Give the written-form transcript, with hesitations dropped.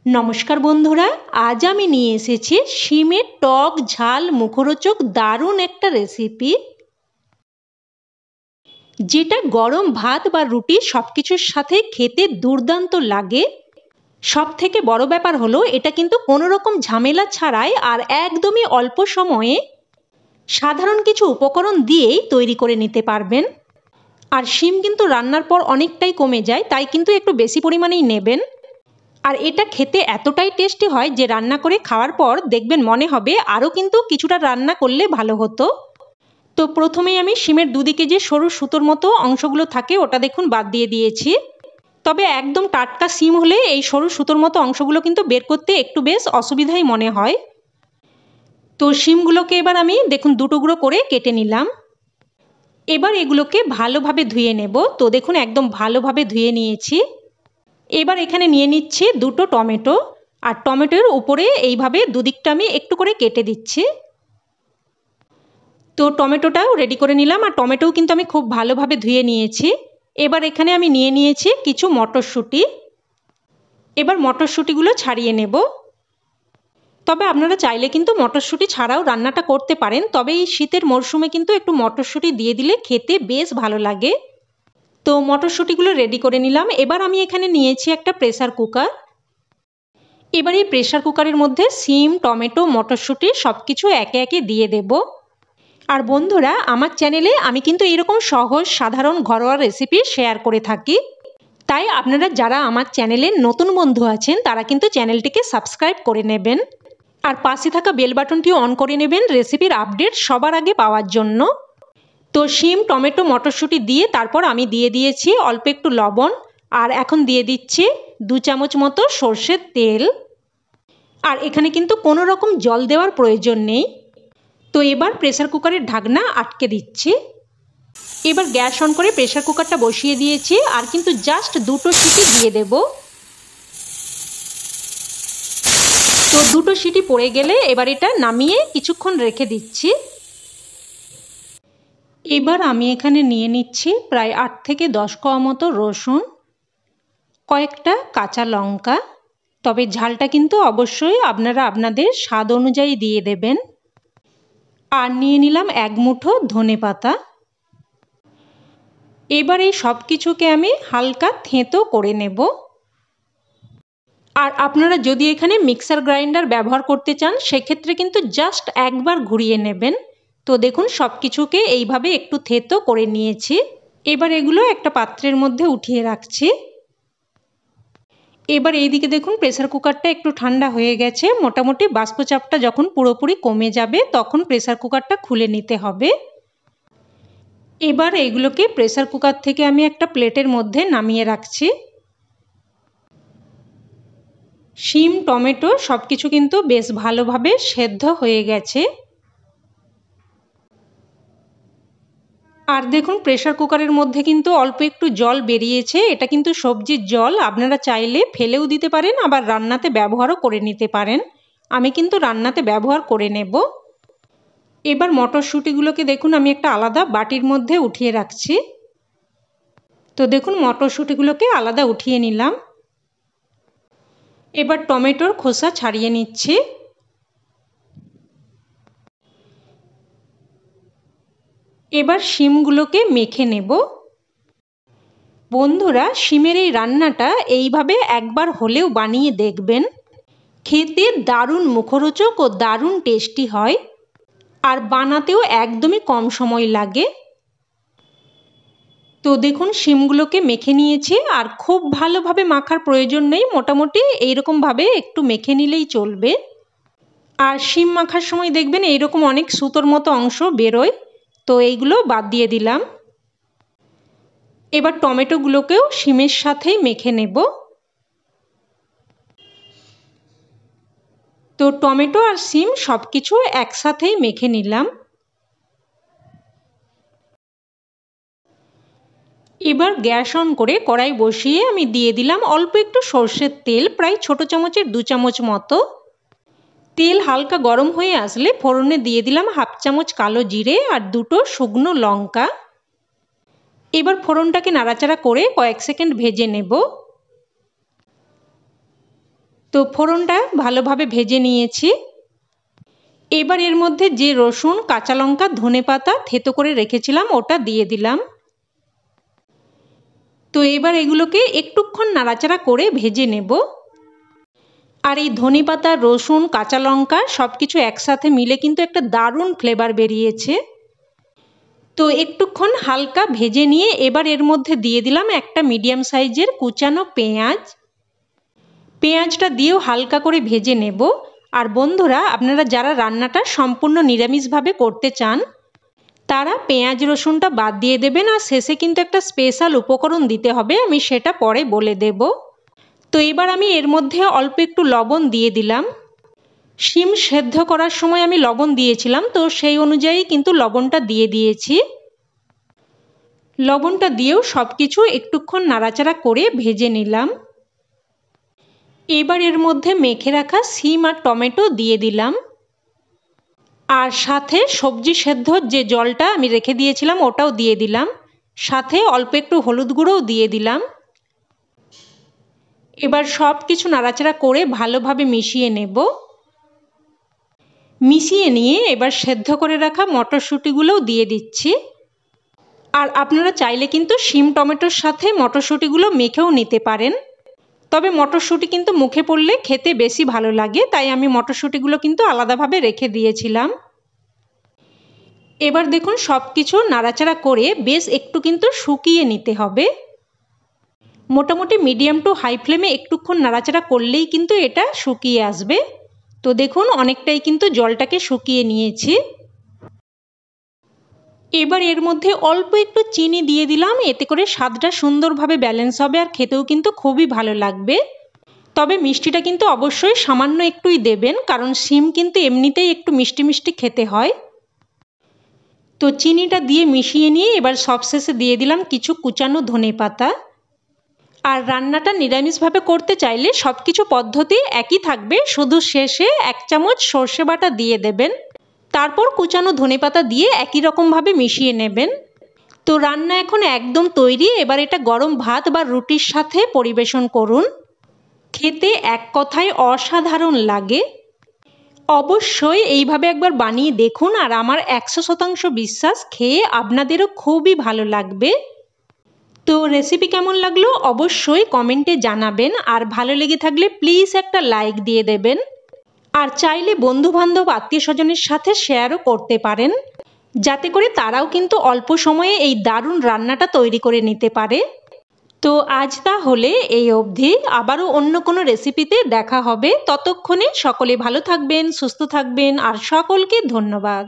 নমস্কার বন্ধুরা, আজ আমি নিয়ে এসেছি শিমের টক ঝাল মুখরোচক দারুণ একটা রেসিপি, যেটা গরম ভাত বা রুটি সবকিছুর সাথে খেতে দুর্দান্ত লাগে। সব থেকে বড় ব্যাপার হলো এটা কিন্তু কোনো রকম ঝামেলা ছাড়াই আর একদমই অল্প সময়ে সাধারণ কিছু উপকরণ দিয়েই তৈরি করে নিতে পারবেন। আর শিম কিন্তু রান্নার পর অনেকটাই কমে যায়, তাই কিন্তু একটু বেশি পরিমাণেই নেবেন। আর এটা খেতে এতটাই টেস্টি হয় যে রান্না করে খাওয়ার পর দেখবেন মনে হবে আরও কিন্তু কিছুটা রান্না করলে ভালো হতো। তো প্রথমেই আমি শিমের দুদিকে যে সরু সুতোর মতো অংশগুলো থাকে ওটা দেখুন বাদ দিয়ে দিয়েছি। তবে একদম টাটকা শিম হলে এই সরু সুতোর মতো অংশগুলো কিন্তু বের করতে একটু বেশ অসুবিধাই মনে হয়। তো শিমগুলোকে এবার আমি দেখুন দুটুকরো করে কেটে নিলাম। এবার এগুলোকে ভালোভাবে ধুয়ে নেব। তো দেখুন একদম ভালোভাবে ধুয়ে নিয়েছি। এবার এখানে নিয়ে নিচ্ছি দুটো টমেটো, আর টমেটোর উপরে এইভাবে দুদিকটা আমি একটু করে কেটে দিচ্ছি। তো টমেটোটাও রেডি করে নিলাম, আর টমেটোও কিন্তু আমি খুব ভালোভাবে ধুয়ে নিয়েছি। এবার এখানে আমি নিয়ে নিয়েছি কিছু মটরশুঁটি। এবার মটরশুঁটিগুলো ছাড়িয়ে নেব। তবে আপনারা চাইলে কিন্তু মটরশুঁটি ছাড়াও রান্নাটা করতে পারেন, তবে এই শীতের মরশুমে কিন্তু একটু মটরশুঁটি দিয়ে দিলে খেতে বেশ ভালো লাগে। তো মটরশুঁটিগুলো রেডি করে নিলাম। এবার আমি এখানে নিয়েছি একটা প্রেসার কুকার। এবার এই প্রেসার কুকারের মধ্যে শিম, টমেটো, মটরশুঁটি সব কিছু একে একে দিয়ে দেব। আর বন্ধুরা, আমার চ্যানেলে আমি কিন্তু এরকম সহজ সাধারণ ঘরোয়া রেসিপি শেয়ার করে থাকি, তাই আপনারা যারা আমার চ্যানেলের নতুন বন্ধু আছেন তারা কিন্তু চ্যানেলটিকে সাবস্ক্রাইব করে নেবেন, আর পাশে থাকা বেল বাটনটিও অন করে নেবেন রেসিপির আপডেট সবার আগে পাওয়ার জন্য। তো শিম, টমেটো, মটরশুঁটি দিয়ে তারপর আমি দিয়ে দিয়েছি অল্প একটু লবণ, আর এখন দিয়ে দিচ্ছি 2 চামচ মতো সর্ষের তেল। আর এখানে কিন্তু কোনো রকম জল দেওয়ার প্রয়োজন নেই। তো এবার প্রেসার কুকারের ঢাকনা আটকে দিচ্ছি। এবার গ্যাস অন করে প্রেসার কুকারটা বসিয়ে দিয়েছি, আর কিন্তু জাস্ট দুটো সিটি দিয়ে দেব। তো দুটো সিটি পড়ে গেলে এবার এটা নামিয়ে কিছুক্ষণ রেখে দিচ্ছি। এবার আমি এখানে নিয়ে নিচ্ছি প্রায় 8 থেকে 10 কোয়া মতো রসুন, কয়েকটা কাঁচা লঙ্কা। তবে ঝালটা কিন্তু অবশ্যই আপনারা আপনাদের স্বাদ অনুযায়ী দিয়ে দেবেন। আর নিয়ে নিলাম 1 মুঠো ধনেপাতা। এবার এই সব কিছুকে আমি হালকা থেঁতো করে নেব। আর আপনারা যদি এখানে মিক্সার গ্রাইন্ডার ব্যবহার করতে চান সেক্ষেত্রে কিন্তু জাস্ট একবার ঘুরিয়ে নেবেন। তো দেখুন সব কিছুকে এইভাবে একটু থেঁতো করে নিয়েছি। এবার এগুলো একটা পাত্রের মধ্যে উঠিয়ে রাখছি। এবার এইদিকে দেখুন প্রেসার কুকারটা একটু ঠান্ডা হয়ে গেছে। মোটামুটি বাষ্পচাপটা যখন পুরোপুরি কমে যাবে তখন প্রেসার কুকারটা খুলে নিতে হবে। এবার এইগুলোকে প্রেসার কুকার থেকে আমি একটা প্লেটের মধ্যে নামিয়ে রাখছি। শিম, টমেটো সব কিছু কিন্তু বেশ ভালোভাবে সেদ্ধ হয়ে গেছে। আর দেখুন প্রেসার কুকারের মধ্যে কিন্তু অল্প একটু জল বেরিয়েছে। এটা কিন্তু সবজির জল, আপনারা চাইলে ফেলেও দিতে পারেন, আবার রান্নাতে ব্যবহারও করে নিতে পারেন। আমি কিন্তু রান্নাতে ব্যবহার করে নেব। এবার মটরশুঁটিগুলোকে দেখুন আমি একটা আলাদা বাটির মধ্যে উঠিয়ে রাখছি। তো দেখুন মটরশুঁটিগুলোকে আলাদা উঠিয়ে নিলাম। এবার টমেটোর খোসা ছাড়িয়ে নিচ্ছি। এবার শিমগুলোকে মেখে নেব। বন্ধুরা, শিমের এই রান্নাটা এইভাবে একবার হলেও বানিয়ে দেখবেন। খেতে দারুণ মুখরোচক ও দারুণ টেস্টি হয়, আর বানাতেও একদমই কম সময় লাগে। তো দেখুন শিমগুলোকে মেখে নিয়েছি, আর খুব ভালোভাবে মাখার প্রয়োজন নেই, মোটামুটি এইরকমভাবে একটু মেখে নিলেই চলবে। আর শিম মাখার সময় দেখবেন এইরকম অনেক সুতোর মতো অংশ বেরোয়, তো এইগুলো বাদ দিয়ে দিলাম। এবার টমেটোগুলোকেও শিমের সাথেই মেখে নেব। তো টমেটো আর শিম সব কিছু একসাথেই মেখে নিলাম। এবার গ্যাস অন করে কড়াই বসিয়ে আমি দিয়ে দিলাম অল্প একটু সর্ষের তেল, প্রায় ছোট চামচের 2 চামচ মতো। তেল হালকা গরম হয়ে আসলে ফোড়নে দিয়ে দিলাম 1/2 চামচ কালো জিরে আর 2টো শুকনো লঙ্কা। এবার ফোড়নটাকে নাড়াচাড়া করে কয়েক সেকেন্ড ভেজে নেব। তো ফোড়নটা ভালোভাবে ভেজে নিয়েছি। এবার এর মধ্যে যে রসুন, কাঁচা লঙ্কা, ধনেপাতা থেতো করে রেখেছিলাম ওটা দিয়ে দিলাম। তো এবার এগুলোকে একটুক্ষণ নাড়াচাড়া করে ভেজে নেব। আর এই ধনেপাতা, রসুন, কাঁচা লঙ্কা সব কিছু একসাথে মিলে কিন্তু একটা দারুণ ফ্লেভার বেরিয়েছে। তো একটুক্ষণ হালকা ভেজে নিয়ে এবার এর মধ্যে দিয়ে দিলাম একটা মিডিয়াম সাইজের কুচানো পেঁয়াজ। পেঁয়াজটা দিয়েও হালকা করে ভেজে নেব। আর বন্ধুরা, আপনারা যারা রান্নাটা সম্পূর্ণ নিরামিষভাবে করতে চান তারা পেঁয়াজ রসুনটা বাদ দিয়ে দেবেন। আর শেষে কিন্তু একটা স্পেশাল উপকরণ দিতে হবে, আমি সেটা পরে বলে দেব। তো এবার আমি এর মধ্যে অল্প একটু লবণ দিয়ে দিলাম। শিম সেদ্ধ করার সময় আমি লবণ দিয়েছিলাম, তো সেই অনুযায়ী কিন্তু লবণটা দিয়ে দিয়েছি। লবণটা দিয়েও সব কিছু একটুক্ষণ নাড়াচাড়া করে ভেজে নিলাম। এবার এর মধ্যে মেখে রাখা শিম আর টমেটো দিয়ে দিলাম। আর সাথে সবজি সেদ্ধর যে জলটা আমি রেখে দিয়েছিলাম ওটাও দিয়ে দিলাম। সাথে অল্প একটু হলুদ গুঁড়োও দিয়ে দিলাম। এবার সব কিছু নাড়াচাড়া করে ভালোভাবে মিশিয়ে নেব। মিশিয়ে নিয়ে এবার সেদ্ধ করে রাখা মটরশুঁটিগুলোও দিয়ে দিচ্ছি। আর আপনারা চাইলে কিন্তু শিম টমেটোর সাথে মটরশুঁটিগুলো মেখেও নিতে পারেন, তবে মটরশুঁটি কিন্তু মুখে পড়লে খেতে বেশি ভালো লাগে, তাই আমি মটরশুঁটিগুলো কিন্তু আলাদাভাবে রেখে দিয়েছিলাম। এবার দেখুন সব কিছু নাড়াচাড়া করে বেশ একটু কিন্তু শুকিয়ে নিতে হবে। মোটামুটি মিডিয়াম টু হাই ফ্লেমে একটুক্ষণ নাড়াচাড়া করলেই কিন্তু এটা শুকিয়ে আসবে। তো দেখুন অনেকটাই কিন্তু জলটাকে শুকিয়ে নিয়েছি। এবার এর মধ্যে অল্প একটু চিনি দিয়ে দিলাম, এতে করে স্বাদটা সুন্দরভাবে ব্যালেন্স হবে আর খেতেও কিন্তু খুবই ভালো লাগবে। তবে মিষ্টিটা কিন্তু অবশ্যই সামান্য একটুই দেবেন, কারণ শিম কিন্তু এমনিতেই একটু মিষ্টি মিষ্টি খেতে হয়। তো চিনিটা দিয়ে মিশিয়ে নিয়ে এবার সবশেষে দিয়ে দিলাম কিছু কুচানো ধনেপাতা। আর রান্নাটা নিরামিষভাবে করতে চাইলে সব কিছু পদ্ধতি একই থাকবে, শুধু শেষে 1 চামচ সর্ষে বাটা দিয়ে দেবেন। তারপর কুচানো ধনেপাতা দিয়ে একই রকমভাবে মিশিয়ে নেবেন। তো রান্না এখন একদম তৈরি। এবার এটা গরম ভাত বা রুটির সাথে পরিবেশন করুন। খেতে এক কথায় অসাধারণ লাগে। অবশ্যই এইভাবে একবার বানিয়ে দেখুন, আর আমার 100% বিশ্বাস খেয়ে আপনাদেরও খুবই ভালো লাগবে। তো রেসিপি কেমন লাগলো অবশ্যই কমেন্টে জানাবেন। আর ভালো লেগে থাকলে প্লিজ একটা লাইক দিয়ে দেবেন। আর চাইলে বন্ধুবান্ধব আত্মীয় স্বজনের সাথে শেয়ারও করতে পারেন, যাতে করে তারাও কিন্তু অল্প সময়ে এই দারুণ রান্নাটা তৈরি করে নিতে পারে। তো আজ তাহলে এই অবধি, আবারও অন্য কোনো রেসিপিতে দেখা হবে। ততক্ষণে সকলে ভালো থাকবেন, সুস্থ থাকবেন আর সকলকে ধন্যবাদ।